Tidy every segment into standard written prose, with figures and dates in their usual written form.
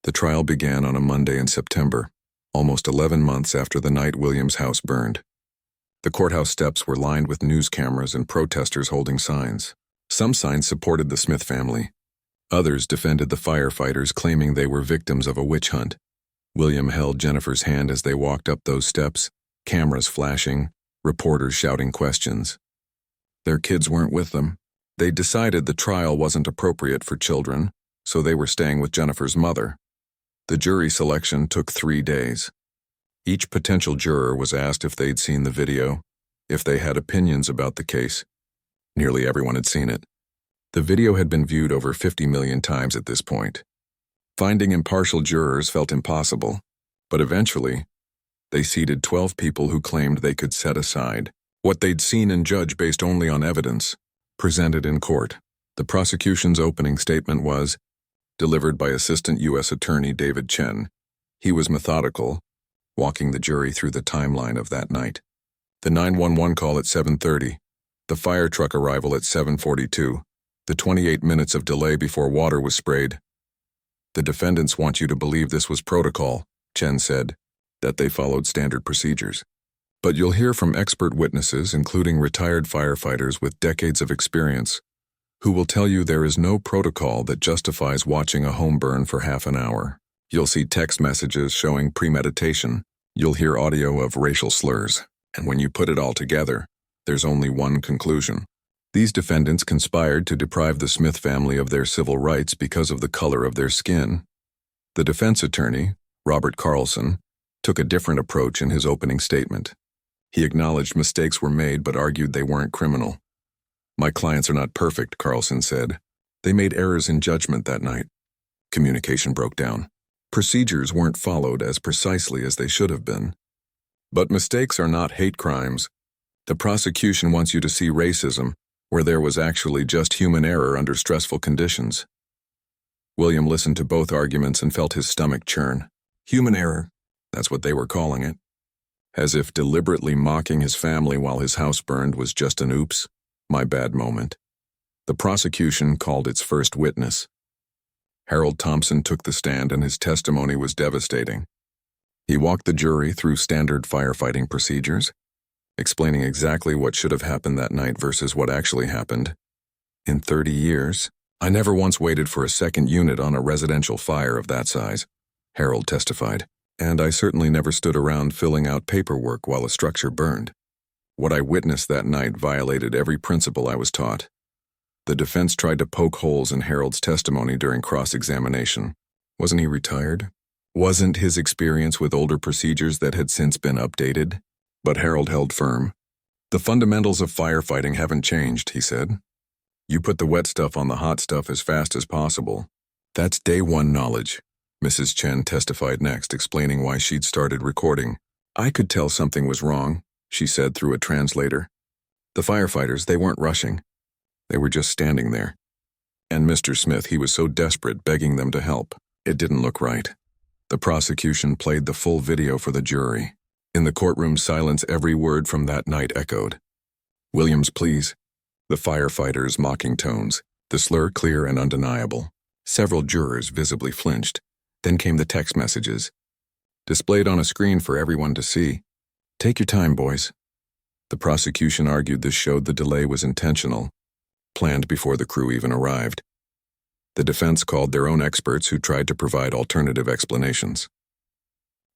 The trial began on a Monday in September, almost 11 months after the night Williams' house burned. The courthouse steps were lined with news cameras and protesters holding signs. Some signs supported the Smith family. Others defended the firefighters, claiming they were victims of a witch hunt. William held Jennifer's hand as they walked up those steps, cameras flashing, reporters shouting questions. Their kids weren't with them. They decided the trial wasn't appropriate for children, so they were staying with Jennifer's mother. The jury selection took 3 days. Each potential juror was asked if they'd seen the video, if they had opinions about the case. Nearly everyone had seen it. The video had been viewed over 50 million times at this point. Finding impartial jurors felt impossible, but eventually, they seated 12 people who claimed they could set aside what they'd seen and judge based only on evidence presented in court. The prosecution's opening statement was delivered by Assistant U.S. Attorney David Chen. He was methodical, walking the jury through the timeline of that night. The 911 call at 7:30, the fire truck arrival at 7:42, the 28 minutes of delay before water was sprayed. The defendants want you to believe this was protocol, Chen said, that they followed standard procedures. But you'll hear from expert witnesses, including retired firefighters with decades of experience, who will tell you there is no protocol that justifies watching a home burn for half an hour. You'll see text messages showing premeditation. You'll hear audio of racial slurs. And when you put it all together, there's only one conclusion. These defendants conspired to deprive the Smith family of their civil rights because of the color of their skin. The defense attorney, Robert Carlson, took a different approach in his opening statement. He acknowledged mistakes were made but argued they weren't criminal. "My clients are not perfect," Carlson said. "They made errors in judgment that night. Communication broke down. Procedures weren't followed as precisely as they should have been. But mistakes are not hate crimes. The prosecution wants you to see racism where there was actually just human error under stressful conditions." William listened to both arguments and felt his stomach churn. Human error, that's what they were calling it. As if deliberately mocking his family while his house burned was just an oops, my bad moment. The prosecution called its first witness. Harold Thompson took the stand and his testimony was devastating. He walked the jury through standard firefighting procedures, explaining exactly what should have happened that night versus what actually happened. "In 30 years, I never once waited for a second unit on a residential fire of that size," Harold testified. "And I certainly never stood around filling out paperwork while a structure burned. What I witnessed that night violated every principle I was taught." The defense tried to poke holes in Harold's testimony during cross-examination. Wasn't he retired? Wasn't his experience with older procedures that had since been updated? But Harold held firm. "The fundamentals of firefighting haven't changed," he said. "You put the wet stuff on the hot stuff as fast as possible. That's day one knowledge." Mrs. Chen testified next, explaining why she'd started recording. "I could tell something was wrong," she said through a translator. "The firefighters, they weren't rushing. They were just standing there. And Mr. Smith, he was so desperate, begging them to help. It didn't look right." The prosecution played the full video for the jury. In the courtroom silence, every word from that night echoed. Williams' pleas, the firefighters' mocking tones, the slur clear and undeniable. Several jurors visibly flinched. Then came the text messages, displayed on a screen for everyone to see. "Take your time, boys." The prosecution argued this showed the delay was intentional, planned before the crew even arrived. The defense called their own experts who tried to provide alternative explanations.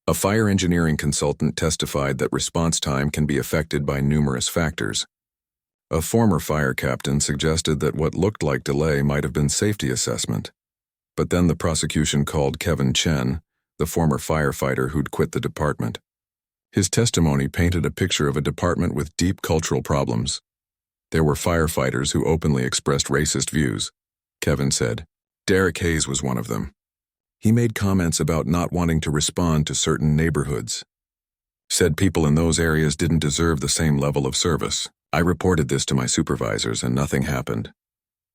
A fire engineering consultant testified that response time can be affected by numerous factors. A former fire captain suggested that what looked like delay might have been safety assessment. But then the prosecution called Kevin Chen, the former firefighter who'd quit the department. His testimony painted a picture of a department with deep cultural problems. There were firefighters who openly expressed racist views, Kevin said. Derek Hayes was one of them. He made comments about not wanting to respond to certain neighborhoods. Said people in those areas didn't deserve the same level of service. "I reported this to my supervisors and nothing happened."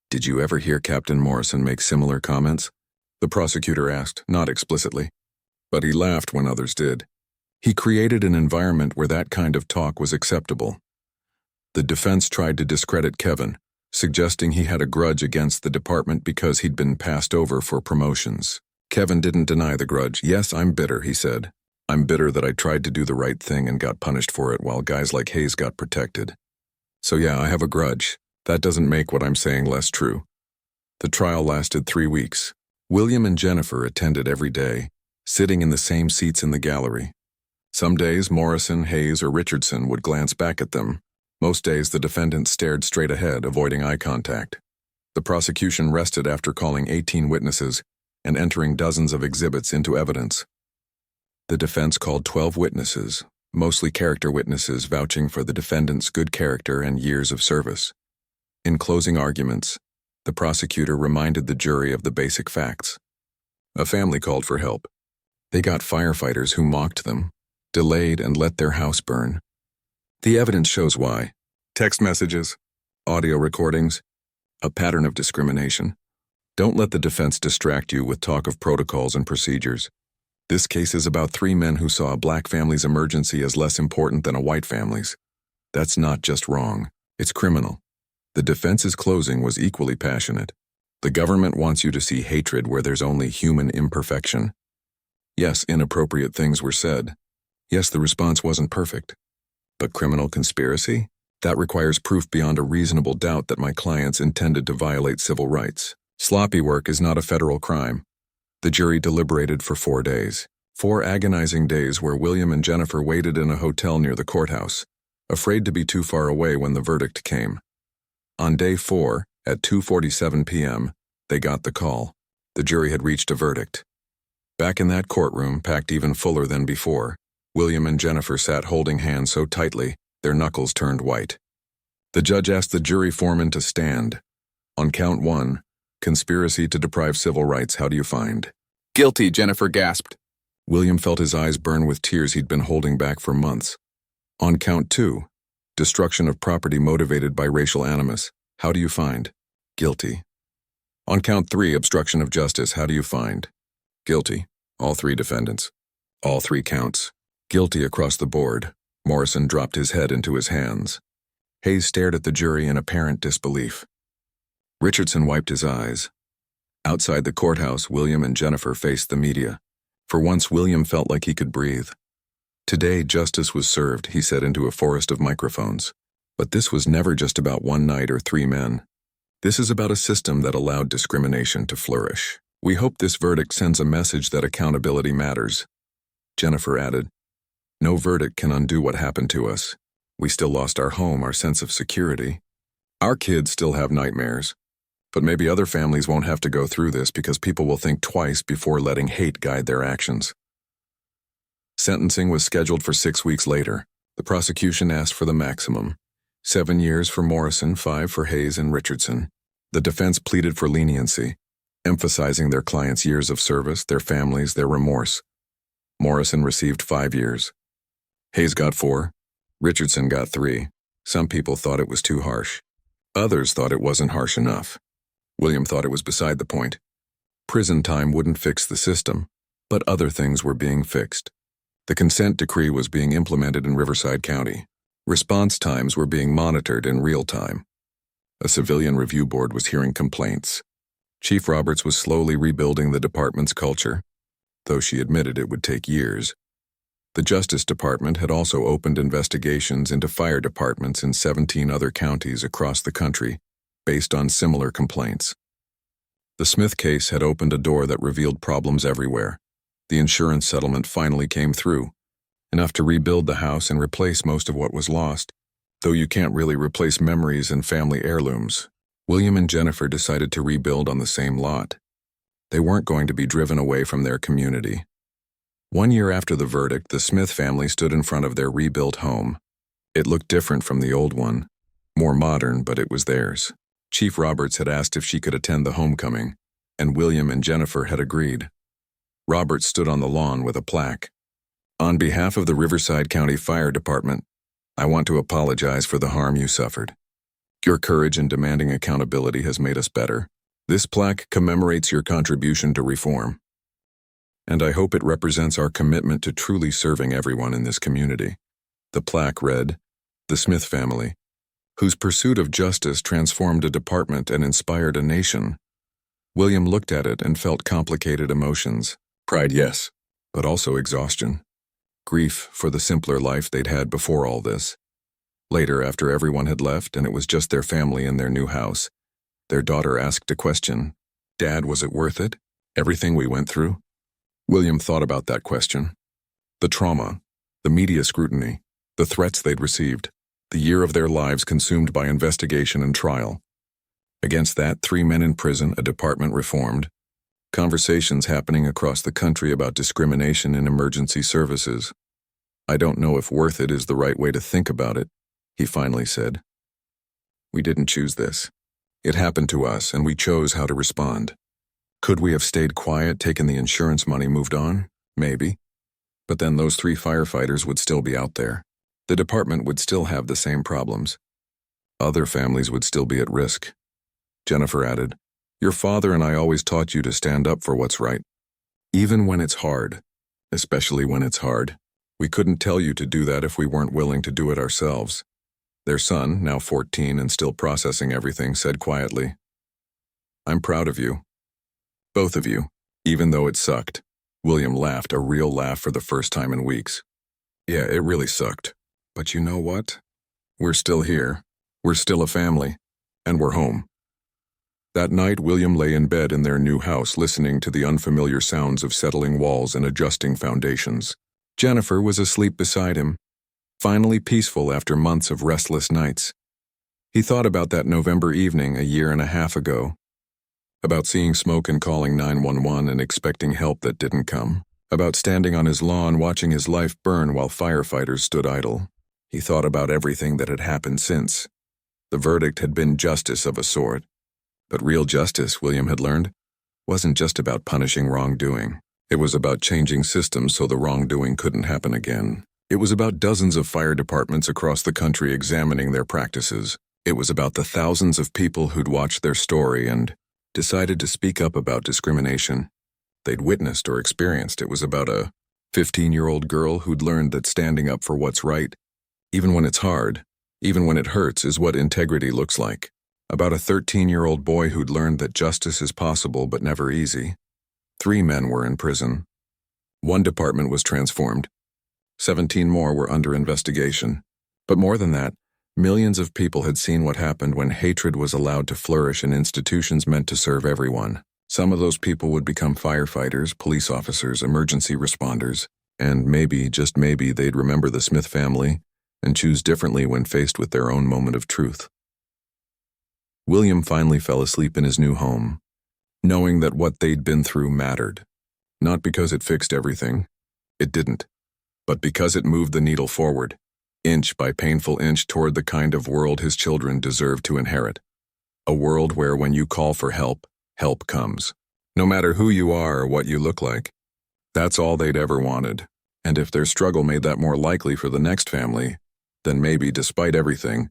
"Did you ever hear Captain Morrison make similar comments?" the prosecutor asked, not explicitly. But he laughed when others did. He created an environment where that kind of talk was acceptable. The defense tried to discredit Kevin, suggesting he had a grudge against the department because he'd been passed over for promotions. Kevin didn't deny the grudge. "Yes, I'm bitter," he said. "I'm bitter that I tried to do the right thing and got punished for it while guys like Hayes got protected. So yeah, I have a grudge. That doesn't make what I'm saying less true." The trial lasted 3 weeks. William and Jennifer attended every day, sitting in the same seats in the gallery. Some days Morrison, Hayes, or Richardson would glance back at them. Most days the defendant stared straight ahead, avoiding eye contact. The prosecution rested after calling 18 witnesses and entering dozens of exhibits into evidence. The defense called 12 witnesses, mostly character witnesses vouching for the defendant's good character and years of service. In closing arguments, the prosecutor reminded the jury of the basic facts. A family called for help. They got firefighters who mocked them, delayed, and let their house burn. The evidence shows why. Text messages, audio recordings, a pattern of discrimination. Don't let the defense distract you with talk of protocols and procedures. This case is about 3 men who saw a black family's emergency as less important than a white family's. That's not just wrong, it's criminal. The defense's closing was equally passionate. The government wants you to see hatred where there's only human imperfection. Yes, inappropriate things were said. Yes, the response wasn't perfect. But criminal conspiracy? That requires proof beyond a reasonable doubt that my clients intended to violate civil rights. Sloppy work is not a federal crime. The jury deliberated for 4 days. 4 agonizing days where William and Jennifer waited in a hotel near the courthouse, afraid to be too far away when the verdict came. On day 4, at 2:47 p.m., they got the call. The jury had reached a verdict. Back in that courtroom, packed even fuller than before, William and Jennifer sat holding hands so tightly, their knuckles turned white. The judge asked the jury foreman to stand. On count 1, conspiracy to deprive civil rights, how do you find? "Guilty," Jennifer gasped. William felt his eyes burn with tears he'd been holding back for months. On count 2, destruction of property motivated by racial animus, how do you find? Guilty. On count 3, obstruction of justice, how do you find? Guilty. All 3 defendants. All 3 counts. Guilty across the board. Morrison dropped his head into his hands. Hayes stared at the jury in apparent disbelief. Richardson wiped his eyes. Outside the courthouse, William and Jennifer faced the media. For once, William felt like he could breathe. "Today, justice was served," he said into a forest of microphones. But this was never just about one night or 3 men. This is about a system that allowed discrimination to flourish. "We hope this verdict sends a message that accountability matters." Jennifer added, "No verdict can undo what happened to us. We still lost our home, our sense of security. Our kids still have nightmares. But maybe other families won't have to go through this because people will think twice before letting hate guide their actions." Sentencing was scheduled for 6 weeks later. The prosecution asked for the maximum. 7 years for Morrison, 5 for Hayes and Richardson. The defense pleaded for leniency, emphasizing their clients' years of service, their families, their remorse. Morrison received 5 years. Hayes got 4. Richardson got 3. Some people thought it was too harsh. Others thought it wasn't harsh enough. William thought it was beside the point. Prison time wouldn't fix the system, but other things were being fixed. The consent decree was being implemented in Riverside County. Response times were being monitored in real time. A civilian review board was hearing complaints. Chief Roberts was slowly rebuilding the department's culture, though she admitted it would take years. The Justice Department had also opened investigations into fire departments in 17 other counties across the country based on similar complaints. The Smith case had opened a door that revealed problems everywhere. The insurance settlement finally came through, enough to rebuild the house and replace most of what was lost, though you can't really replace memories and family heirlooms. William and Jennifer decided to rebuild on the same lot. They weren't going to be driven away from their community. 1 year after the verdict, the Smith family stood in front of their rebuilt home. It looked different from the old one, more modern, but it was theirs. Chief Roberts had asked if she could attend the homecoming, and William and Jennifer had agreed. Roberts stood on the lawn with a plaque. "On behalf of the Riverside County Fire Department, I want to apologize for the harm you suffered. Your courage in demanding accountability has made us better. This plaque commemorates your contribution to reform. And I hope it represents our commitment to truly serving everyone in this community." The plaque read, "The Smith family, whose pursuit of justice transformed a department and inspired a nation, William looked at it and felt complicated emotions. Pride, yes, but also exhaustion. Grief for the simpler life they'd had before all this. Later, after everyone had left and it was just their family in their new house, their daughter asked a question. Dad, was it worth it? Everything we went through? William thought about that question. The trauma, the media scrutiny, the threats they'd received, the year of their lives consumed by investigation and trial. Against that, 3 men in prison, a department reformed, conversations happening across the country about discrimination in emergency services. I don't know if worth it is the right way to think about it, he finally said. We didn't choose this. It happened to us, and we chose how to respond. Could we have stayed quiet, taken the insurance money, moved on? Maybe. But then those 3 firefighters would still be out there. The department would still have the same problems. Other families would still be at risk. Jennifer added, Your father and I always taught you to stand up for what's right. Even when it's hard, especially when it's hard. We couldn't tell you to do that if we weren't willing to do it ourselves. Their son, now 14 and still processing everything, said quietly, I'm proud of you. Both of you, even though it sucked. William laughed, a real laugh for the first time in weeks. Yeah, it really sucked. But you know what? We're still here. We're still a family. And we're home. That night, William lay in bed in their new house, listening to the unfamiliar sounds of settling walls and adjusting foundations. Jennifer was asleep beside him, finally peaceful after months of restless nights. He thought about that November evening a year and a half ago, about seeing smoke and calling 911 and expecting help that didn't come, about standing on his lawn watching his life burn while firefighters stood idle. He thought about everything that had happened since. The verdict had been justice of a sort. But real justice, William had learned, wasn't just about punishing wrongdoing. It was about changing systems so the wrongdoing couldn't happen again. It was about dozens of fire departments across the country examining their practices. It was about the thousands of people who'd watched their story and decided to speak up about discrimination they'd witnessed or experienced. It was about a 15-year-old girl who'd learned that standing up for what's right, even when it's hard, even when it hurts, is what integrity looks like. About a 13-year-old boy who'd learned that justice is possible but never easy. 3 men were in prison. 1 department was transformed. 17 more were under investigation. But more than that, millions of people had seen what happened when hatred was allowed to flourish in institutions meant to serve everyone. Some of those people would become firefighters, police officers, emergency responders, and maybe, just maybe, they'd remember the Smith family and choose differently when faced with their own moment of truth. William finally fell asleep in his new home, knowing that what they'd been through mattered. Not because it fixed everything. It didn't. But because it moved the needle forward, inch by painful inch, toward the kind of world his children deserved to inherit. A world where when you call for help, help comes. No matter who you are or what you look like. That's all they'd ever wanted. And if their struggle made that more likely for the next family, then maybe, despite everything,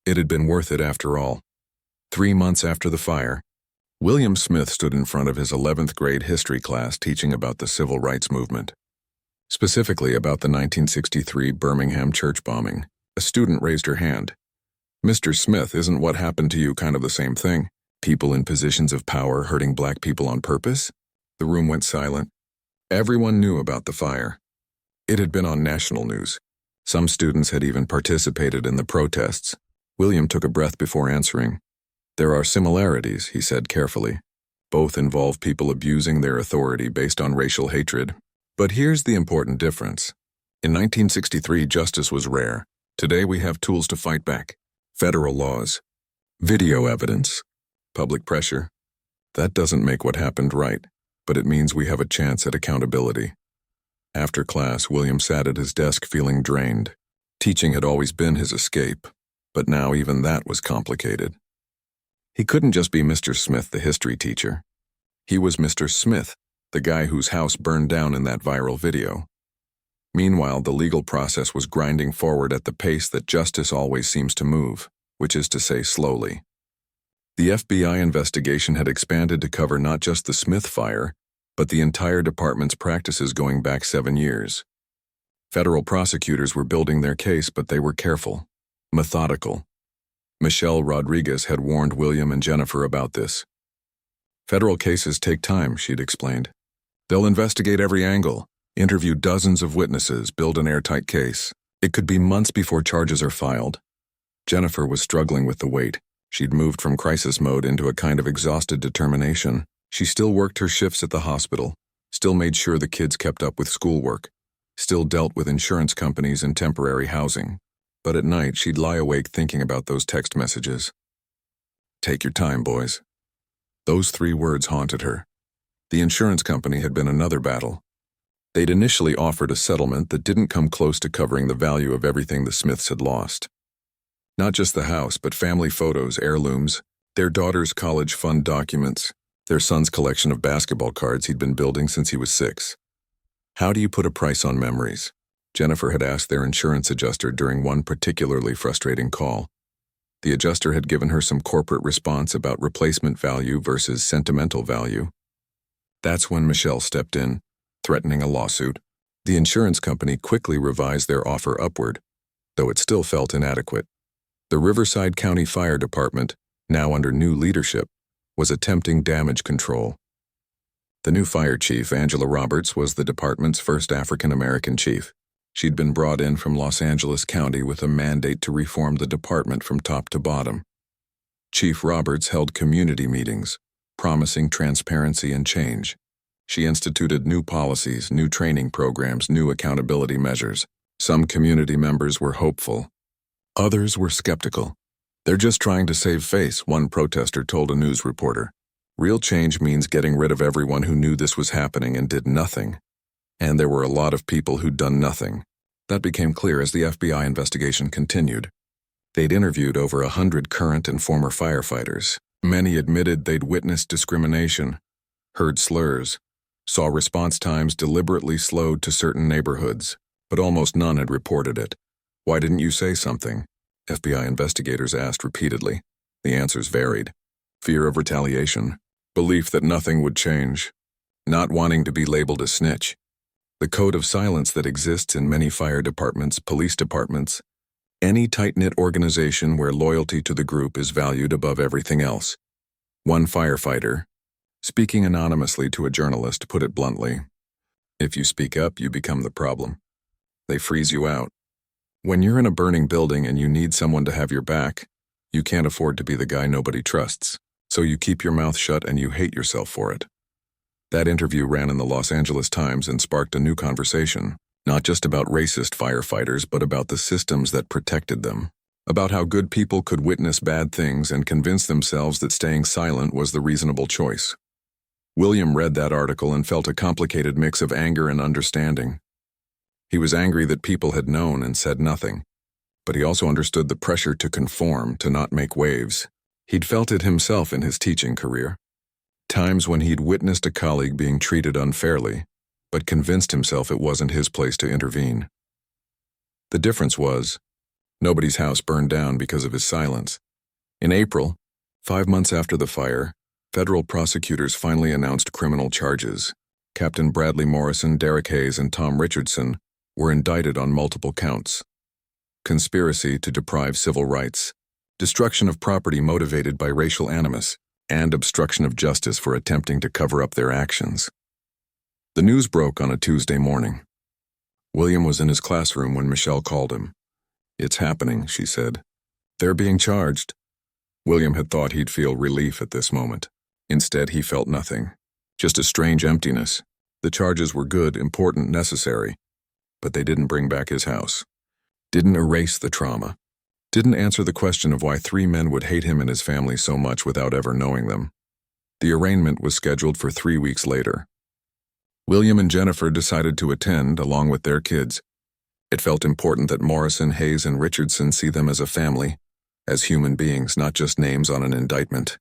it had been worth it after all. 3 months after the fire, William Smith stood in front of his 11th grade history class teaching about the civil rights movement. Specifically about the 1963 Birmingham church bombing. A student raised her hand. Mr. Smith, isn't what happened to you kind of the same thing? People in positions of power hurting black people on purpose? The room went silent. Everyone knew about the fire. It had been on national news. Some students had even participated in the protests. William took a breath before answering. There are similarities, he said carefully. Both involve people abusing their authority based on racial hatred. But here's the important difference. In 1963, justice was rare. Today we have tools to fight back. Federal laws. Video evidence. Public pressure. That doesn't make what happened right, but it means we have a chance at accountability. After class, William sat at his desk feeling drained. Teaching had always been his escape, but now even that was complicated. He couldn't just be Mr. Smith, the history teacher. He was Mr. Smith, the guy whose house burned down in that viral video. Meanwhile, the legal process was grinding forward at the pace that justice always seems to move, which is to say slowly. The FBI investigation had expanded to cover not just the Smith fire, but the entire department's practices going back 7 years. Federal prosecutors were building their case, but they were careful, methodical. Michelle Rodriguez had warned William and Jennifer about this. Federal cases take time, she'd explained. They'll investigate every angle, interview dozens of witnesses, build an airtight case. It could be months before charges are filed. Jennifer was struggling with the weight. She'd moved from crisis mode into a kind of exhausted determination. She still worked her shifts at the hospital, still made sure the kids kept up with schoolwork, still dealt with insurance companies and temporary housing. But at night, she'd lie awake thinking about those text messages. Take your time, boys. Those 3 words haunted her. The insurance company had been another battle. They'd initially offered a settlement that didn't come close to covering the value of everything the Smiths had lost. Not just the house, but family photos, heirlooms, their daughter's college fund documents, their son's collection of basketball cards he'd been building since he was 6. How do you put a price on memories? Jennifer had asked their insurance adjuster during one particularly frustrating call. The adjuster had given her some corporate response about replacement value versus sentimental value. That's when Michelle stepped in, threatening a lawsuit. The insurance company quickly revised their offer upward, though it still felt inadequate. The Riverside County Fire Department, now under new leadership, was attempting damage control. The new fire chief, Angela Roberts, was the department's first African-American chief. She'd been brought in from Los Angeles County with a mandate to reform the department from top to bottom. Chief Roberts held community meetings, promising transparency and change. She instituted new policies, new training programs, new accountability measures. Some community members were hopeful. Others were skeptical. They're just trying to save face, one protester told a news reporter. Real change means getting rid of everyone who knew this was happening and did nothing. And there were a lot of people who'd done nothing. That became clear as the FBI investigation continued. They'd interviewed over 100 current and former firefighters. Many admitted they'd witnessed discrimination, heard slurs, saw response times deliberately slowed to certain neighborhoods, but almost none had reported it. Why didn't you say something? FBI investigators asked repeatedly. The answers varied. Fear of retaliation, belief that nothing would change, not wanting to be labeled a snitch. The code of silence that exists in many fire departments, police departments, any tight-knit organization where loyalty to the group is valued above everything else. One firefighter, speaking anonymously to a journalist, put it bluntly. If you speak up, you become the problem. They freeze you out. When you're in a burning building and you need someone to have your back, you can't afford to be the guy nobody trusts, so you keep your mouth shut and you hate yourself for it. That interview ran in the Los Angeles Times and sparked a new conversation, not just about racist firefighters, but about the systems that protected them, about how good people could witness bad things and convince themselves that staying silent was the reasonable choice. William read that article and felt a complicated mix of anger and understanding. He was angry that people had known and said nothing, but he also understood the pressure to conform, to not make waves. He'd felt it himself in his teaching career. Times when he'd witnessed a colleague being treated unfairly, but convinced himself it wasn't his place to intervene. The difference was, nobody's house burned down because of his silence. In April, 5 months after the fire, federal prosecutors finally announced criminal charges. Captain Bradley Morrison, Derek Hayes, and Tom Richardson were indicted on multiple counts. Conspiracy to deprive civil rights, destruction of property motivated by racial animus, and obstruction of justice for attempting to cover up their actions. The news broke on a Tuesday morning. William was in his classroom when Michelle called him. "It's happening," she said. "They're being charged." William had thought he'd feel relief at this moment. Instead, he felt nothing. Just a strange emptiness. The charges were good, important, necessary, but they didn't bring back his house. Didn't erase the trauma. Didn't answer the question of why 3 men would hate him and his family so much without ever knowing them. The arraignment was scheduled for 3 weeks later. William and Jennifer decided to attend, along with their kids. It felt important that Morrison, Hayes, and Richardson see them as a family, as human beings, not just names on an indictment.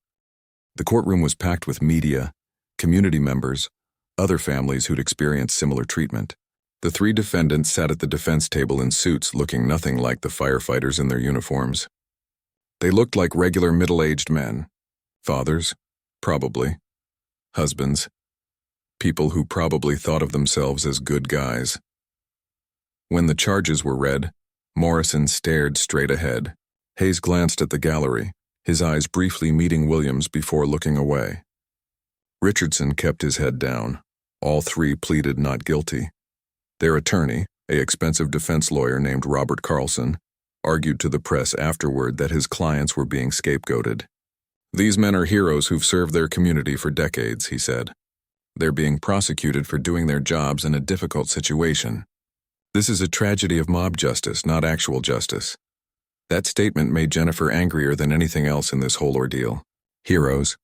The courtroom was packed with media, community members, other families who'd experienced similar treatment. The 3 defendants sat at the defense table in suits looking nothing like the firefighters in their uniforms. They looked like regular middle-aged men. Fathers, probably. Husbands. People who probably thought of themselves as good guys. When the charges were read, Morrison stared straight ahead. Hayes glanced at the gallery, his eyes briefly meeting William's before looking away. Richardson kept his head down. All three pleaded not guilty. Their attorney, an expensive defense lawyer named Robert Carlson, argued to the press afterward that his clients were being scapegoated. "These men are heroes who've served their community for decades," he said. "They're being prosecuted for doing their jobs in a difficult situation. This is a tragedy of mob justice, not actual justice." That statement made Jennifer angrier than anything else in this whole ordeal. "Heroes,"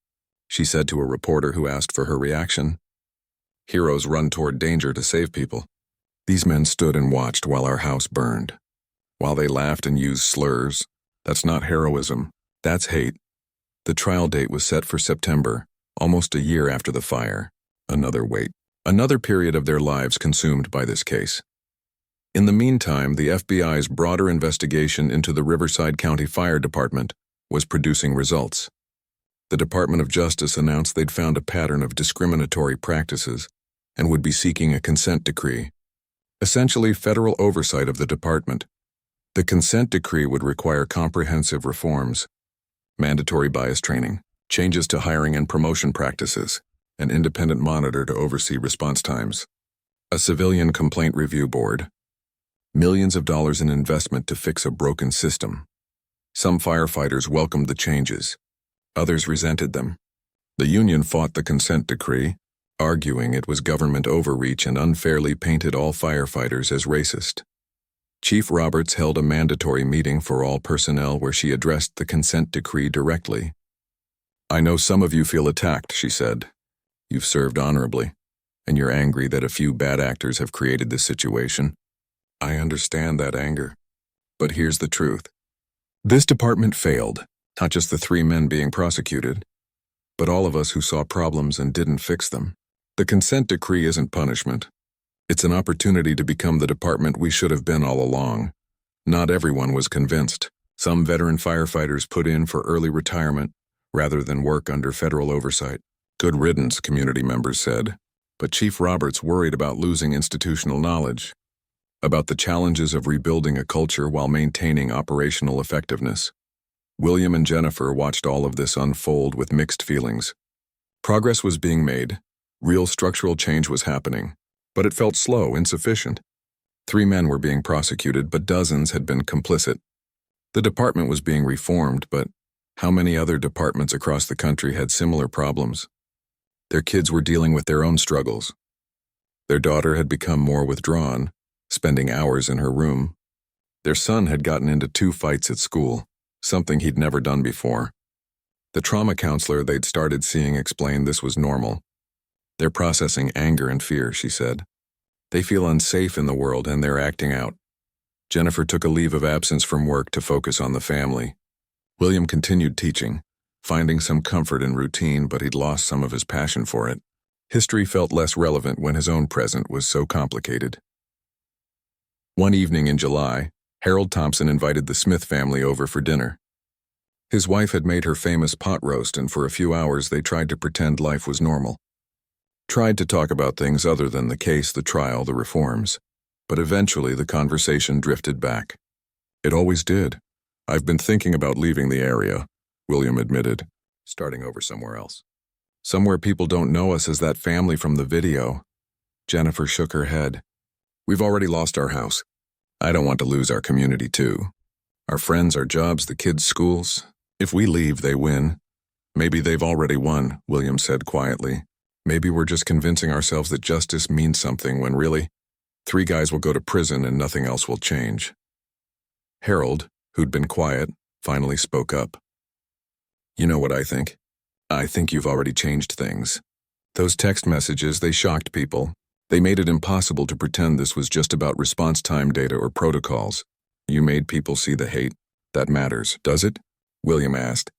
she said to a reporter who asked for her reaction. "Heroes run toward danger to save people. These men stood and watched while our house burned. While they laughed and used slurs, that's not heroism, that's hate." The trial date was set for September, almost a year after the fire. Another wait. Another period of their lives consumed by this case. In the meantime, the FBI's broader investigation into the Riverside County Fire Department was producing results. The Department of Justice announced they'd found a pattern of discriminatory practices and would be seeking a consent decree, essentially federal oversight of the department. The consent decree would require comprehensive reforms, mandatory bias training, changes to hiring and promotion practices, an independent monitor to oversee response times, a civilian complaint review board, millions of dollars in investment to fix a broken system. Some firefighters welcomed the changes. Others resented them. The union fought the consent decree, arguing it was government overreach and unfairly painted all firefighters as racist. Chief Roberts held a mandatory meeting for all personnel where she addressed the consent decree directly. "I know some of you feel attacked," she said. "You've served honorably, and you're angry that a few bad actors have created this situation. I understand that anger. But here's the truth. This department failed, not just the 3 men being prosecuted, but all of us who saw problems and didn't fix them. The consent decree isn't punishment. It's an opportunity to become the department we should have been all along." Not everyone was convinced. Some veteran firefighters put in for early retirement rather than work under federal oversight. "Good riddance," community members said. But Chief Roberts worried about losing institutional knowledge, about the challenges of rebuilding a culture while maintaining operational effectiveness. William and Jennifer watched all of this unfold with mixed feelings. Progress was being made. Real structural change was happening. But it felt slow, insufficient. 3 men were being prosecuted, but dozens had been complicit. The department was being reformed, but how many other departments across the country had similar problems? Their kids were dealing with their own struggles. Their daughter had become more withdrawn, spending hours in her room. Their son had gotten into 2 fights at school, something he'd never done before. The trauma counselor they'd started seeing explained this was normal. "They're processing anger and fear," she said. "They feel unsafe in the world and they're acting out." Jennifer took a leave of absence from work to focus on the family. William continued teaching, finding some comfort in routine, but he'd lost some of his passion for it. History felt less relevant when his own present was so complicated. One evening in July, Harold Thompson invited the Smith family over for dinner. His wife had made her famous pot roast, and for a few hours they tried to pretend life was normal. Tried to talk about things other than the case, the trial, the reforms. But eventually the conversation drifted back. "It always did. I've been thinking about leaving the area," William admitted, "starting over somewhere else. Somewhere people don't know us as that family from the video." Jennifer shook her head. "We've already lost our house. I don't want to lose our community too. Our friends, our jobs, the kids' schools. If we leave, they win." "Maybe they've already won," William said quietly. "Maybe we're just convincing ourselves that justice means something when really, 3 guys will go to prison and nothing else will change." Harold, who'd been quiet, finally spoke up. "You know what I think? I think you've already changed things. Those text messages, they shocked people. They made it impossible to pretend this was just about response time data or protocols. You made people see the hate. That matters, does it?" William asked.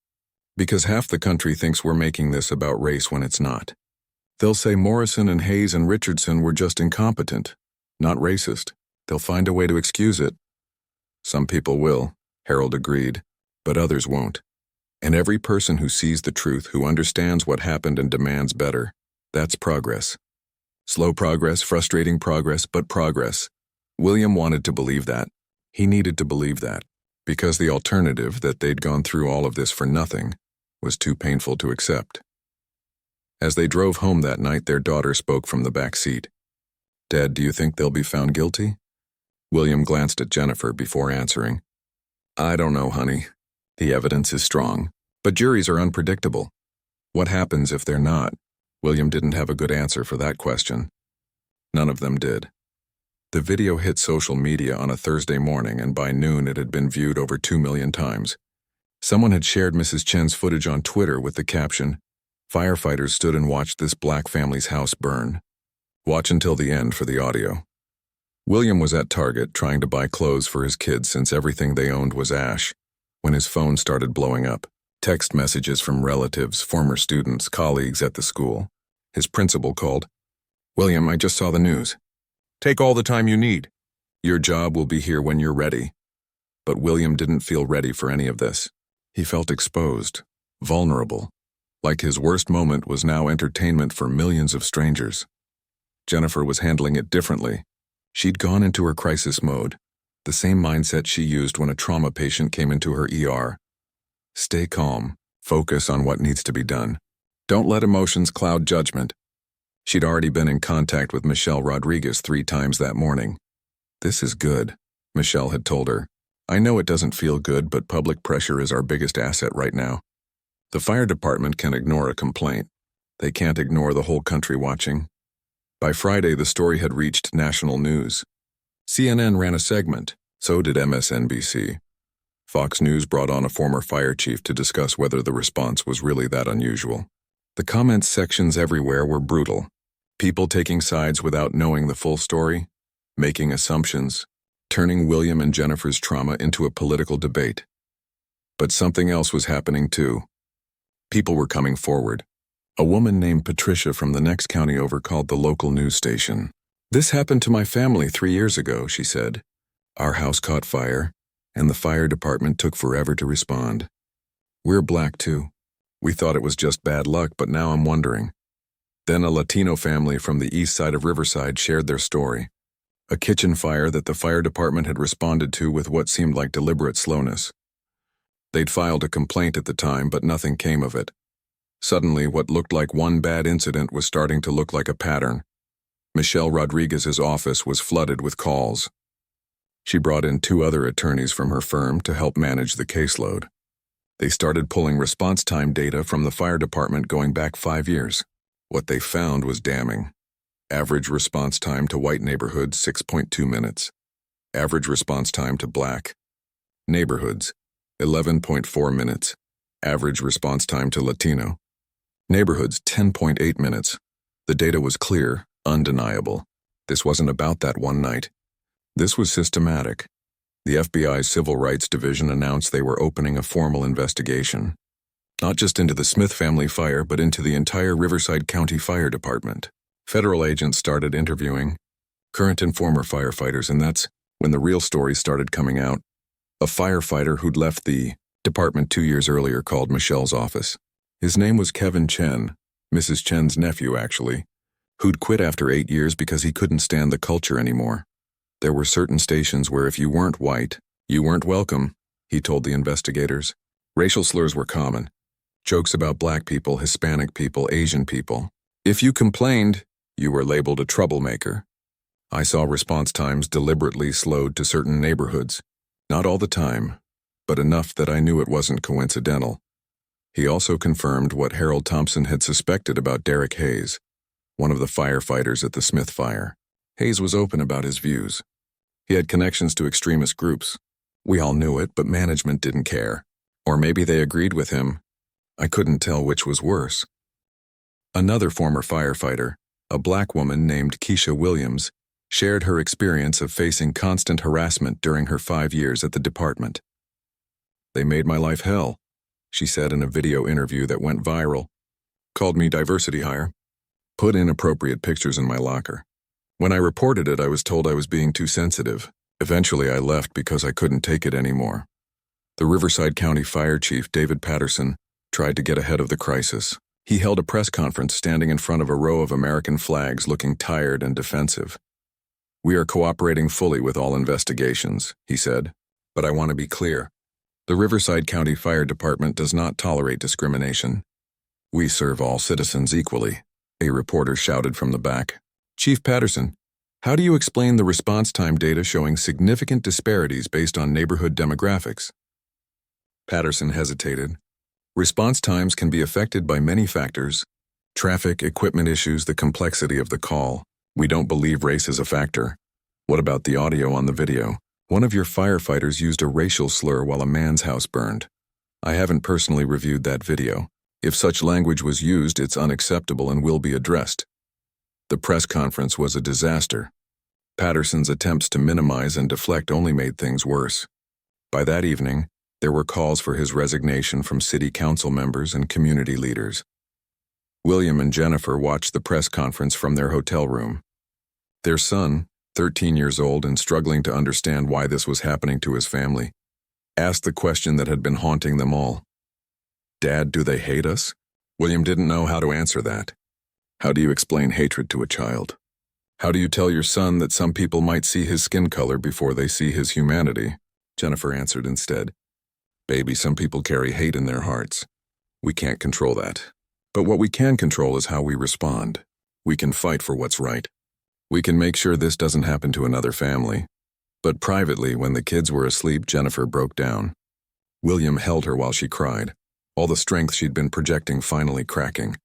"Because half the country thinks we're making this about race when it's not. They'll say Morrison and Hayes and Richardson were just incompetent, not racist. They'll find a way to excuse it." "Some people will," Harold agreed, "but others won't. And every person who sees the truth, who understands what happened and demands better, that's progress. Slow progress, frustrating progress, but progress." William wanted to believe that. He needed to believe that, because the alternative, that they'd gone through all of this for nothing, was too painful to accept. As they drove home that night, their daughter spoke from the back seat. "Dad, do you think they'll be found guilty?" William glanced at Jennifer before answering. "I don't know, honey. The evidence is strong, but juries are unpredictable. What happens if they're not?" William didn't have a good answer for that question. None of them did. The video hit social media on a Thursday morning, and by noon it had been viewed over 2 million times. Someone had shared Mrs. Chen's footage on Twitter with the caption, "Firefighters stood and watched this black family's house burn. Watch until the end for the audio." William was at Target trying to buy clothes for his kids since everything they owned was ash, when his phone started blowing up. Text messages from relatives, former students, colleagues at the school. His principal called. "William, I just saw the news. Take all the time you need. Your job will be here when you're ready." But William didn't feel ready for any of this. He felt exposed, vulnerable, like his worst moment was now entertainment for millions of strangers. Jennifer was handling it differently. She'd gone into her crisis mode, the same mindset she used when a trauma patient came into her ER. Stay calm, focus on what needs to be done. Don't let emotions cloud judgment. She'd already been in contact with Michelle Rodriguez 3 times that morning. "This is good," Michelle had told her. "I know it doesn't feel good, but public pressure is our biggest asset right now. The fire department can ignore a complaint. They can't ignore the whole country watching." By Friday, the story had reached national news. CNN ran a segment, so did MSNBC. Fox News brought on a former fire chief to discuss whether the response was really that unusual. The comments sections everywhere were brutal. People taking sides without knowing the full story, making assumptions, turning William and Jennifer's trauma into a political debate. But something else was happening too. People were coming forward. A woman named Patricia from the next county over called the local news station. "This happened to my family 3 years ago," she said. "Our house caught fire, and the fire department took forever to respond. We're black too. We thought it was just bad luck, but now I'm wondering." Then a Latino family from the east side of Riverside shared their story. A kitchen fire that the fire department had responded to with what seemed like deliberate slowness. They'd filed a complaint at the time, but nothing came of it. Suddenly, what looked like one bad incident was starting to look like a pattern. Michelle Rodriguez's office was flooded with calls. She brought in 2 other attorneys from her firm to help manage the caseload. They started pulling response time data from the fire department going back 5 years. What they found was damning. Average response time to white neighborhoods, 6.2 minutes. Average response time to black neighborhoods, 11.4 minutes. Average response time to Latino neighborhoods, 10.8 minutes. The data was clear, undeniable. This wasn't about that one night. This was systematic. The FBI's Civil Rights Division announced they were opening a formal investigation. Not just into the Smith family fire, but into the entire Riverside County Fire Department. Federal agents started interviewing current and former firefighters, and that's when the real story started coming out. A firefighter who'd left the department 2 years earlier called Michelle's office. His name was Kevin Chen, Mrs. Chen's nephew actually, who'd quit after 8 years because he couldn't stand the culture anymore. There were certain stations where if you weren't white, you weren't welcome, he told the investigators. Racial slurs were common. Jokes about black people, Hispanic people, Asian people. If you complained, you were labeled a troublemaker. I saw response times deliberately slowed to certain neighborhoods. Not all the time, but enough that I knew it wasn't coincidental. He also confirmed what Harold Thompson had suspected about Derek Hayes, one of the firefighters at the Smith fire. Hayes was open about his views. He had connections to extremist groups. We all knew it, but management didn't care. Or maybe they agreed with him. I couldn't tell which was worse. Another former firefighter, a black woman named Keisha Williams, shared her experience of facing constant harassment during her 5 years at the department. "They made my life hell," she said in a video interview that went viral. "Called me diversity hire. Put inappropriate pictures in my locker. When I reported it, I was told I was being too sensitive. Eventually, I left because I couldn't take it anymore." The Riverside County Fire Chief, David Patterson, tried to get ahead of the crisis. He held a press conference standing in front of a row of American flags looking tired and defensive. "We are cooperating fully with all investigations," he said. "But I want to be clear. The Riverside County Fire Department does not tolerate discrimination. "We serve all citizens equally," a reporter shouted from the back. "Chief Patterson, how do you explain the response time data showing significant disparities based on neighborhood demographics?" Patterson hesitated. "Response times can be affected by many factors: traffic, equipment issues, the complexity of the call. We don't believe race is a factor." "What about the audio on the video? One of your firefighters used a racial slur while a man's house burned." "I haven't personally reviewed that video. If such language was used, it's unacceptable and will be addressed." The press conference was a disaster. Patterson's attempts to minimize and deflect only made things worse. By that evening, there were calls for his resignation from city council members and community leaders. William and Jennifer watched the press conference from their hotel room. Their son, 13 years old and struggling to understand why this was happening to his family, asked the question that had been haunting them all. "Dad, do they hate us?" William didn't know how to answer that. How do you explain hatred to a child? How do you tell your son that some people might see his skin color before they see his humanity? Jennifer answered instead. "Baby, some people carry hate in their hearts. We can't control that. But what we can control is how we respond. We can fight for what's right. We can make sure this doesn't happen to another family." But privately, when the kids were asleep, Jennifer broke down. William held her while she cried, all the strength she'd been projecting finally cracking.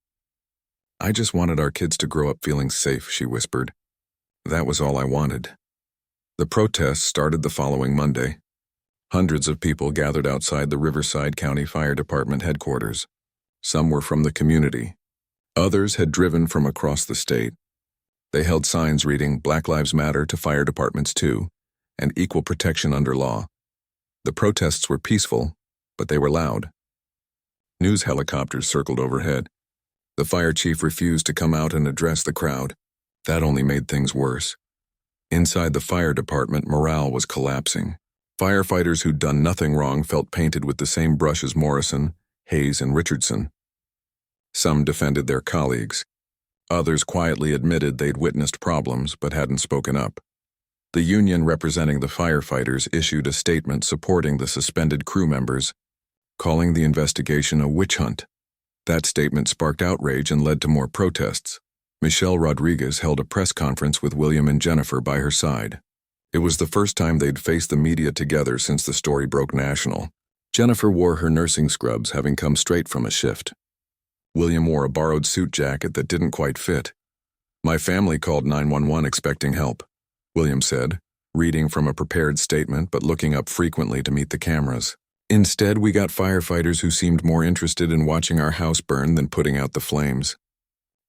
"I just wanted our kids to grow up feeling safe," she whispered. "That was all I wanted." The protests started the following Monday. Hundreds of people gathered outside the Riverside County Fire Department headquarters. Some were from the community. Others had driven from across the state. They held signs reading "Black Lives Matter to fire departments too," and "Equal protection under law." The protests were peaceful, but they were loud. News helicopters circled overhead. The fire chief refused to come out and address the crowd. That only made things worse. Inside the fire department, morale was collapsing. Firefighters who'd done nothing wrong felt painted with the same brush as Morrison, Hayes, and Richardson. Some defended their colleagues. Others quietly admitted they'd witnessed problems but hadn't spoken up. The union representing the firefighters issued a statement supporting the suspended crew members, calling the investigation a witch hunt. That statement sparked outrage and led to more protests. Michelle Rodriguez held a press conference with William and Jennifer by her side. It was the first time they'd faced the media together since the story broke national. Jennifer wore her nursing scrubs, having come straight from a shift. William wore a borrowed suit jacket that didn't quite fit. "My family called 911 expecting help," William said, reading from a prepared statement but looking up frequently to meet the cameras. "Instead, we got firefighters who seemed more interested in watching our house burn than putting out the flames.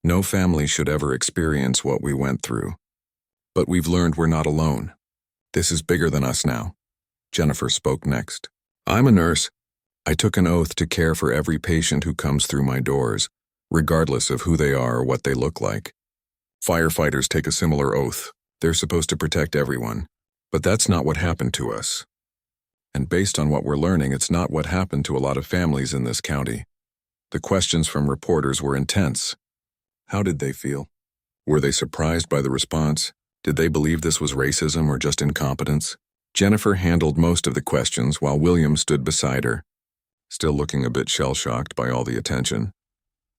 No family should ever experience what we went through. But we've learned we're not alone. This is bigger than us now." Jennifer spoke next. "I'm a nurse. I took an oath to care for every patient who comes through my doors, regardless of who they are or what they look like. Firefighters take a similar oath. They're supposed to protect everyone. But that's not what happened to us. And based on what we're learning, it's not what happened to a lot of families in this county." The questions from reporters were intense. How did they feel? Were they surprised by the response? Did they believe this was racism or just incompetence? Jennifer handled most of the questions while William stood beside her, still looking a bit shell-shocked by all the attention.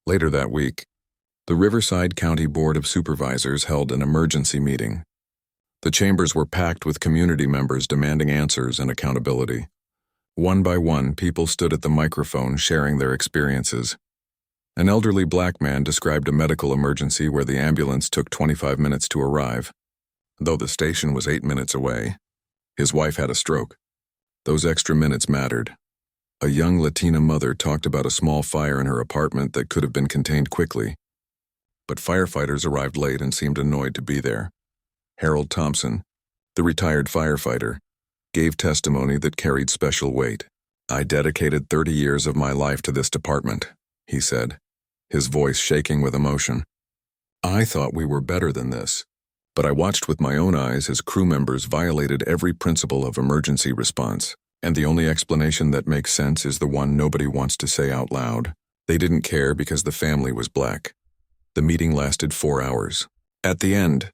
Later that week, the Riverside County Board of Supervisors held an emergency meeting. The chambers were packed with community members demanding answers and accountability. One by one, people stood at the microphone sharing their experiences. An elderly black man described a medical emergency where the ambulance took 25 minutes to arrive. Though the station was 8 minutes away, his wife had a stroke. Those extra minutes mattered. A young Latina mother talked about a small fire in her apartment that could have been contained quickly. But firefighters arrived late and seemed annoyed to be there. Harold Thompson, the retired firefighter, gave testimony that carried special weight. "I dedicated 30 years of my life to this department," he said, his voice shaking with emotion. "I thought we were better than this, but I watched with my own eyes as crew members violated every principle of emergency response, and the only explanation that makes sense is the one nobody wants to say out loud. They didn't care because the family was black." The meeting lasted 4 hours. At the end,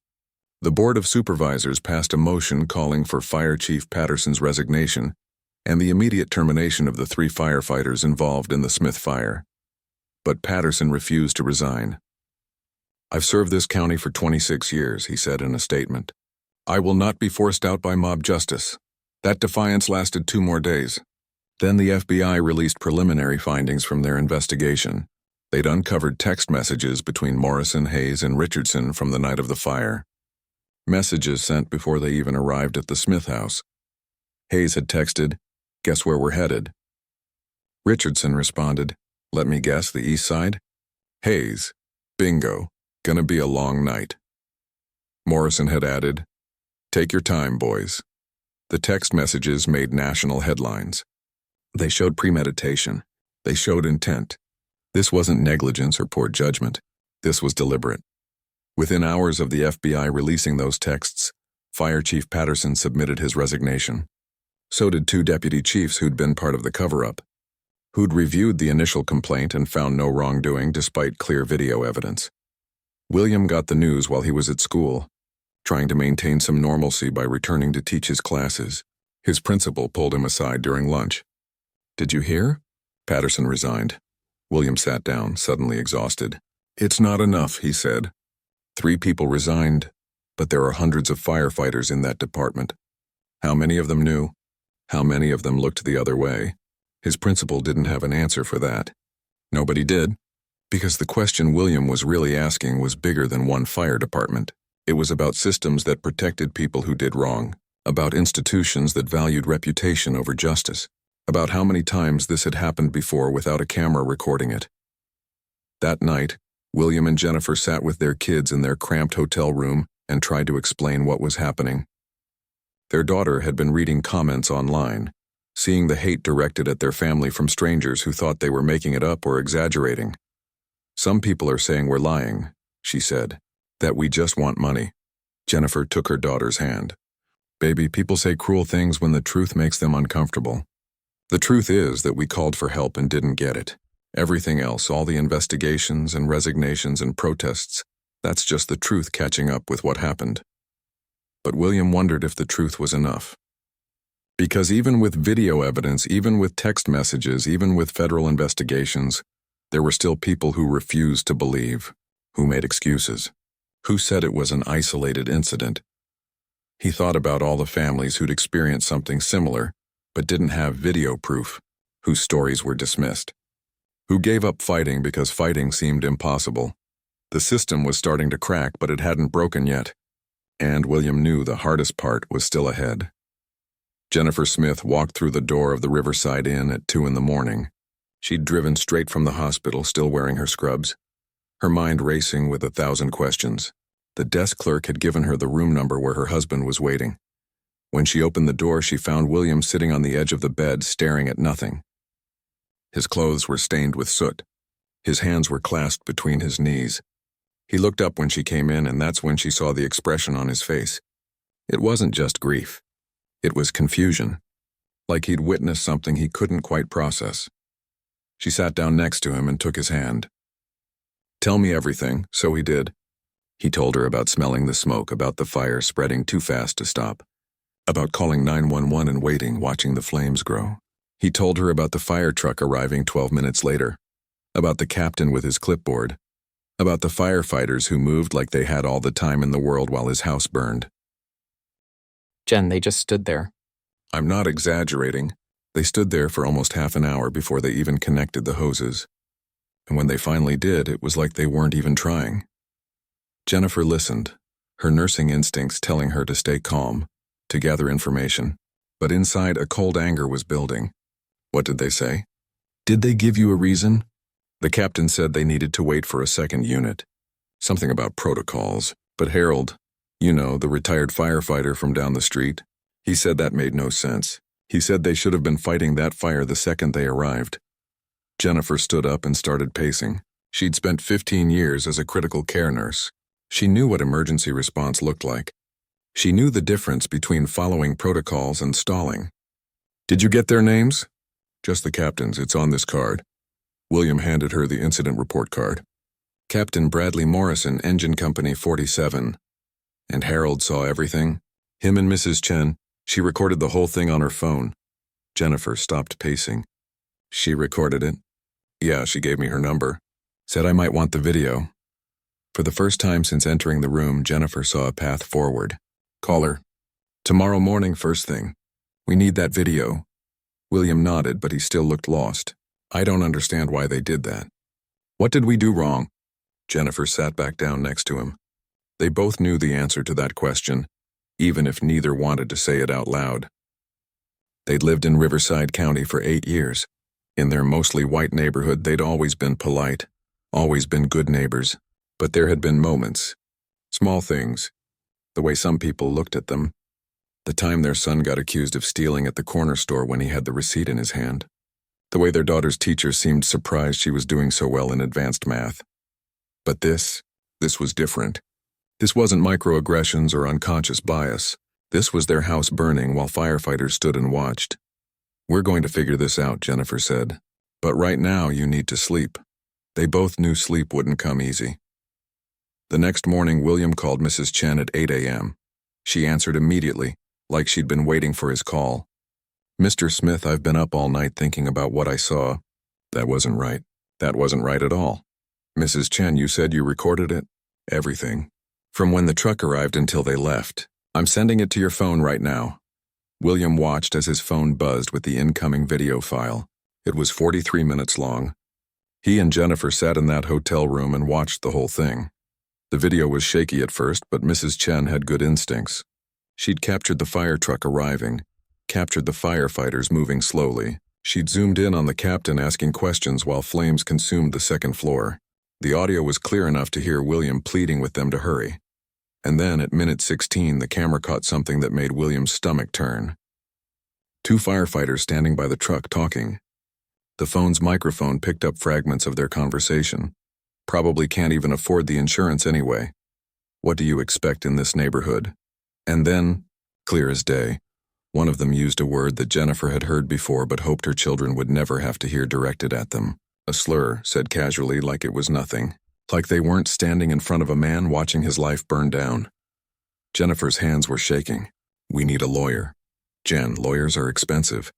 the Board of Supervisors passed a motion calling for Fire Chief Patterson's resignation and the immediate termination of the 3 firefighters involved in the Smith fire. But Patterson refused to resign. "I've served this county for 26 years, he said in a statement. "I will not be forced out by mob justice." That defiance lasted 2 more days. Then the FBI released preliminary findings from their investigation. They'd uncovered text messages between Morrison, Hayes, and Richardson from the night of the fire. Messages sent before they even arrived at the Smith house. Hayes had texted, "Guess where we're headed?" Richardson responded, "Let me guess, the east side?" Hayes, "Bingo, gonna be a long night." Morrison had added, "Take your time, boys." The text messages made national headlines. They showed premeditation. They showed intent. This wasn't negligence or poor judgment. This was deliberate. Within hours of the FBI releasing those texts, Fire Chief Patterson submitted his resignation. So did 2 deputy chiefs who'd been part of the cover-up, who'd reviewed the initial complaint and found no wrongdoing despite clear video evidence. William got the news while he was at school, trying to maintain some normalcy by returning to teach his classes. His principal pulled him aside during lunch. "Did you hear?" Patterson resigned. William sat down, suddenly exhausted. "It's not enough," he said. 3 people resigned, but there are hundreds of firefighters in that department. How many of them knew? How many of them looked the other way? His principal didn't have an answer for that. Nobody did, because the question William was really asking was bigger than one fire department. It was about systems that protected people who did wrong, about institutions that valued reputation over justice, about how many times this had happened before without a camera recording it. That night, William and Jennifer sat with their kids in their cramped hotel room and tried to explain what was happening. Their daughter had been reading comments online, seeing the hate directed at their family from strangers who thought they were making it up or exaggerating. "Some people are saying we're lying," she said, "that we just want money." Jennifer took her daughter's hand. "Baby, people say cruel things when the truth makes them uncomfortable. The truth is that we called for help and didn't get it. Everything else, all the investigations and resignations and protests, that's just the truth catching up with what happened." But William wondered if the truth was enough. Because even with video evidence, even with text messages, even with federal investigations, there were still people who refused to believe, who made excuses, who said it was an isolated incident. He thought about all the families who'd experienced something similar, but didn't have video proof, whose stories were dismissed, who gave up fighting because fighting seemed impossible. The system was starting to crack, but it hadn't broken yet. And William knew the hardest part was still ahead. Jennifer Smith walked through the door of the Riverside Inn at 2 in the morning. She'd driven straight from the hospital, still wearing her scrubs, her mind racing with 1,000 questions. The desk clerk had given her the room number where her husband was waiting. When she opened the door, she found William sitting on the edge of the bed, staring at nothing. His clothes were stained with soot. His hands were clasped between his knees. He looked up when she came in, and that's when she saw the expression on his face. It wasn't just grief. It was confusion, like he'd witnessed something he couldn't quite process. She sat down next to him and took his hand. "Tell me everything," so he did. He told her about smelling the smoke, about the fire spreading too fast to stop, about calling 911 and waiting, watching the flames grow. He told her about the fire truck arriving 12 minutes later, about the captain with his clipboard, about the firefighters who moved like they had all the time in the world while his house burned. "Jen, they just stood there." I'm not exaggerating. They stood there for almost half an hour before they even connected the hoses. And when they finally did, it was like they weren't even trying. Jennifer listened, her nursing instincts telling her to stay calm, to gather information. But inside, a cold anger was building. What did they say? "Did they give you a reason?" The captain said they needed to wait for a second unit. Something about protocols. But Harold, you know, the retired firefighter from down the street, he said that made no sense. He said they should have been fighting that fire the second they arrived. Jennifer stood up and started pacing. She'd spent 15 years as a critical care nurse. She knew what emergency response looked like. She knew the difference between following protocols and stalling. "Did you get their names?" "Just the captain's. It's on this card." William handed her the incident report card. "Captain Bradley Morrison, Engine Company 47. And Harold saw everything? Him and Mrs. Chen. She recorded the whole thing on her phone." Jennifer stopped pacing. "She recorded it?" "Yeah, she gave me her number." Said I might want the video. For the first time since entering the room, Jennifer saw a path forward. Call her. Tomorrow morning, first thing. We need that video. William nodded, but he still looked lost. I don't understand why they did that. What did we do wrong? Jennifer sat back down next to him. They both knew the answer to that question, even if neither wanted to say it out loud. They'd lived in Riverside County for 8 years. In their mostly white neighborhood, they'd always been polite, always been good neighbors. But there had been moments, small things, the way some people looked at them. The time their son got accused of stealing at the corner store when he had the receipt in his hand. The way their daughter's teacher seemed surprised she was doing so well in advanced math. But this was different. This wasn't microaggressions or unconscious bias. This was their house burning while firefighters stood and watched. We're going to figure this out, Jennifer said. But right now you need to sleep. They both knew sleep wouldn't come easy. The next morning, William called Mrs. Chen at 8 a.m. She answered immediately, like she'd been waiting for his call. Mr. Smith, I've been up all night thinking about what I saw. That wasn't right. That wasn't right at all. Mrs. Chen, you said you recorded it? Everything. From when the truck arrived until they left. I'm sending it to your phone right now. William watched as his phone buzzed with the incoming video file. It was 43 minutes long. He and Jennifer sat in that hotel room and watched the whole thing. The video was shaky at first, but Mrs. Chen had good instincts. She'd captured the fire truck arriving, captured the firefighters moving slowly. She'd zoomed in on the captain asking questions while flames consumed the second floor. The audio was clear enough to hear William pleading with them to hurry. And then, at minute 16, the camera caught something that made William's stomach turn. 2 firefighters standing by the truck talking. The phone's microphone picked up fragments of their conversation. Probably can't even afford the insurance anyway. What do you expect in this neighborhood? And then, clear as day, one of them used a word that Jennifer had heard before but hoped her children would never have to hear directed at them. A slur, said casually like it was nothing. Like they weren't standing in front of a man watching his life burn down. Jennifer's hands were shaking. We need a lawyer. Jen, lawyers are expensive.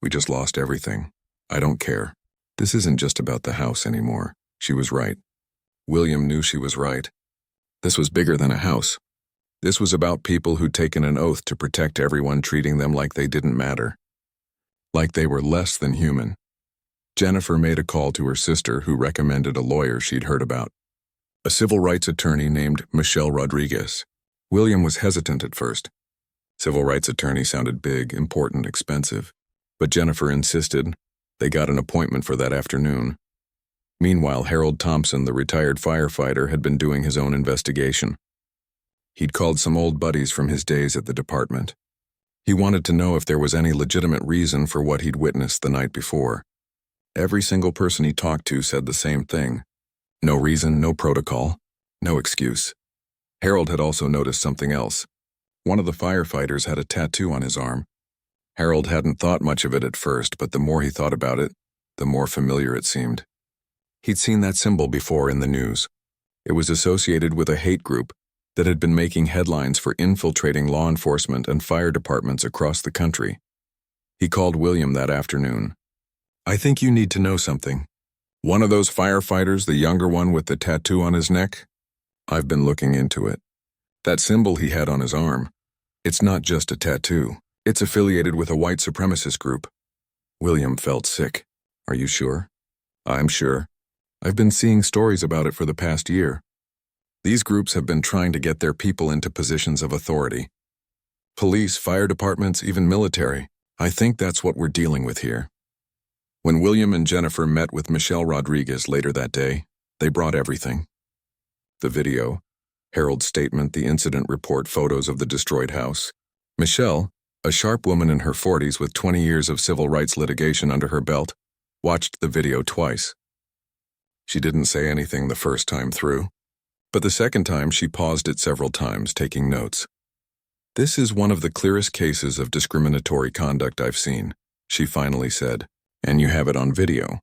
We just lost everything. I don't care. This isn't just about the house anymore. She was right. William knew she was right. This was bigger than a house. This was about people who'd taken an oath to protect everyone, treating them like they didn't matter. Like they were less than human. Jennifer made a call to her sister, who recommended a lawyer she'd heard about. A civil rights attorney named Michelle Rodriguez. William was hesitant at first. Civil rights attorney sounded big, important, expensive. But Jennifer insisted. They got an appointment for that afternoon. Meanwhile, Harold Thompson, the retired firefighter, had been doing his own investigation. He'd called some old buddies from his days at the department. He wanted to know if there was any legitimate reason for what he'd witnessed the night before. Every single person he talked to said the same thing. No reason, no protocol, no excuse. Harold had also noticed something else. One of the firefighters had a tattoo on his arm. Harold hadn't thought much of it at first, but the more he thought about it, the more familiar it seemed. He'd seen that symbol before in the news. It was associated with a hate group that had been making headlines for infiltrating law enforcement and fire departments across the country. He called William that afternoon. I think you need to know something. One of those firefighters, the younger one with the tattoo on his neck? I've been looking into it. That symbol he had on his arm, it's not just a tattoo. It's affiliated with a white supremacist group. William felt sick. Are you sure? I'm sure. I've been seeing stories about it for the past year. These groups have been trying to get their people into positions of authority. Police, fire departments, even military. I think that's what we're dealing with here. When William and Jennifer met with Michelle Rodriguez later that day, they brought everything. The video, Harold's statement, the incident report, photos of the destroyed house. Michelle, a sharp woman in her 40s with 20 years of civil rights litigation under her belt, watched the video twice. She didn't say anything the first time through, but the second time she paused it several times, taking notes. This is one of the clearest cases of discriminatory conduct I've seen, she finally said. And you have it on video.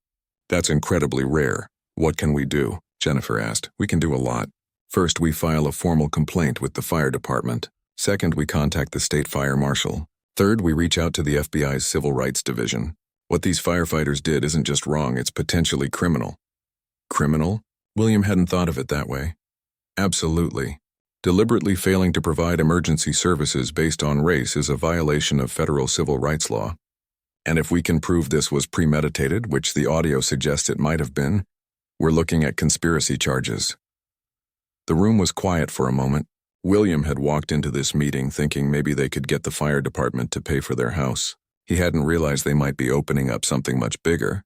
That's incredibly rare. What can we do? Jennifer asked. We can do a lot. First, we file a formal complaint with the fire department. Second, we contact the state fire marshal. Third, we reach out to the FBI's civil rights division. What these firefighters did isn't just wrong, it's potentially criminal. Criminal? William hadn't thought of it that way. Absolutely. Deliberately failing to provide emergency services based on race is a violation of federal civil rights law. And if we can prove this was premeditated, which the audio suggests it might have been, we're looking at conspiracy charges. The room was quiet for a moment. William had walked into this meeting thinking maybe they could get the fire department to pay for their house. He hadn't realized they might be opening up something much bigger.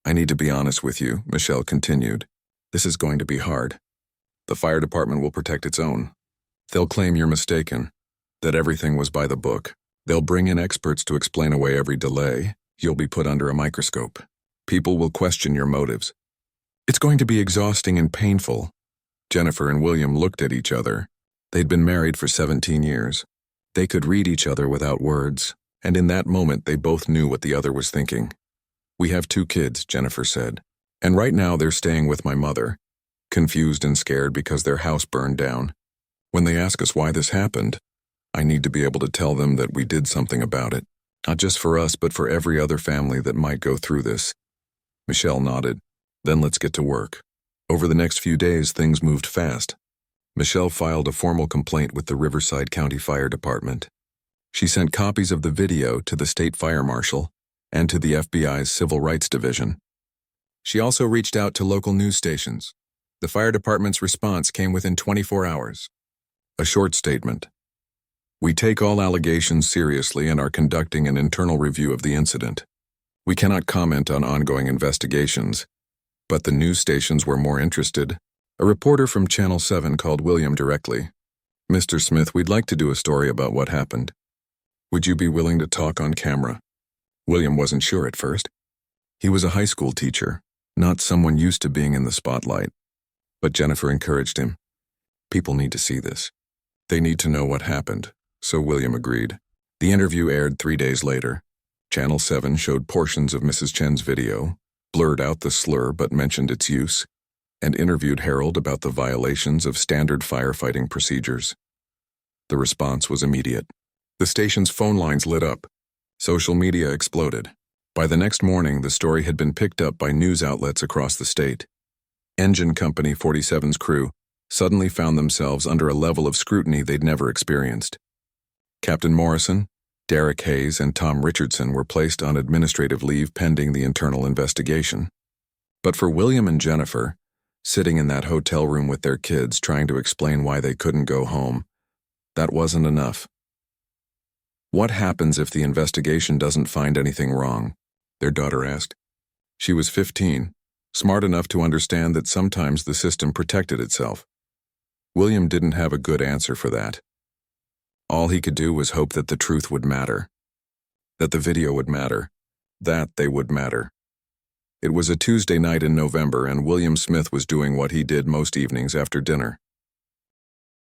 I need to be honest with you, Michelle continued. This is going to be hard. The fire department will protect its own. They'll claim you're mistaken, that everything was by the book. They'll bring in experts to explain away every delay. You'll be put under a microscope. People will question your motives. It's going to be exhausting and painful. Jennifer and William looked at each other. They'd been married for 17 years. They could read each other without words, and in that moment they both knew what the other was thinking. We have 2 kids, Jennifer said, and right now they're staying with my mother, confused and scared because their house burned down. When they ask us why this happened, I need to be able to tell them that we did something about it, not just for us but for every other family that might go through this. Michelle nodded. Then let's get to work. Over the next few days, things moved fast. Michelle filed a formal complaint with the Riverside County Fire Department. She sent copies of the video to the state fire marshal and to the FBI's Civil Rights Division. She also reached out to local news stations. The fire department's response came within 24 hours. A short statement. We take all allegations seriously and are conducting an internal review of the incident. We cannot comment on ongoing investigations, but the news stations were more interested. A reporter from Channel 7 called William directly. Mr. Smith, we'd like to do a story about what happened. Would you be willing to talk on camera? William wasn't sure at first. He was a high school teacher, not someone used to being in the spotlight. But Jennifer encouraged him. People need to see this. They need to know what happened, so William agreed. The interview aired 3 days later. Channel 7 showed portions of Mrs. Chen's video, blurred out the slur but mentioned its use, and interviewed Harold about the violations of standard firefighting procedures. The response was immediate. The station's phone lines lit up. Social media exploded. By the next morning, the story had been picked up by news outlets across the state. Engine Company 47's crew suddenly found themselves under a level of scrutiny they'd never experienced. Captain Morrison, Derek Hayes, and Tom Richardson were placed on administrative leave pending the internal investigation. But for William and Jennifer, sitting in that hotel room with their kids trying to explain why they couldn't go home, that wasn't enough. What happens if the investigation doesn't find anything wrong? Their daughter asked. She was 15, smart enough to understand that sometimes the system protected itself. William didn't have a good answer for that. All he could do was hope that the truth would matter, that the video would matter, that they would matter. It was a Tuesday night in November, and William Smith was doing what he did most evenings after dinner.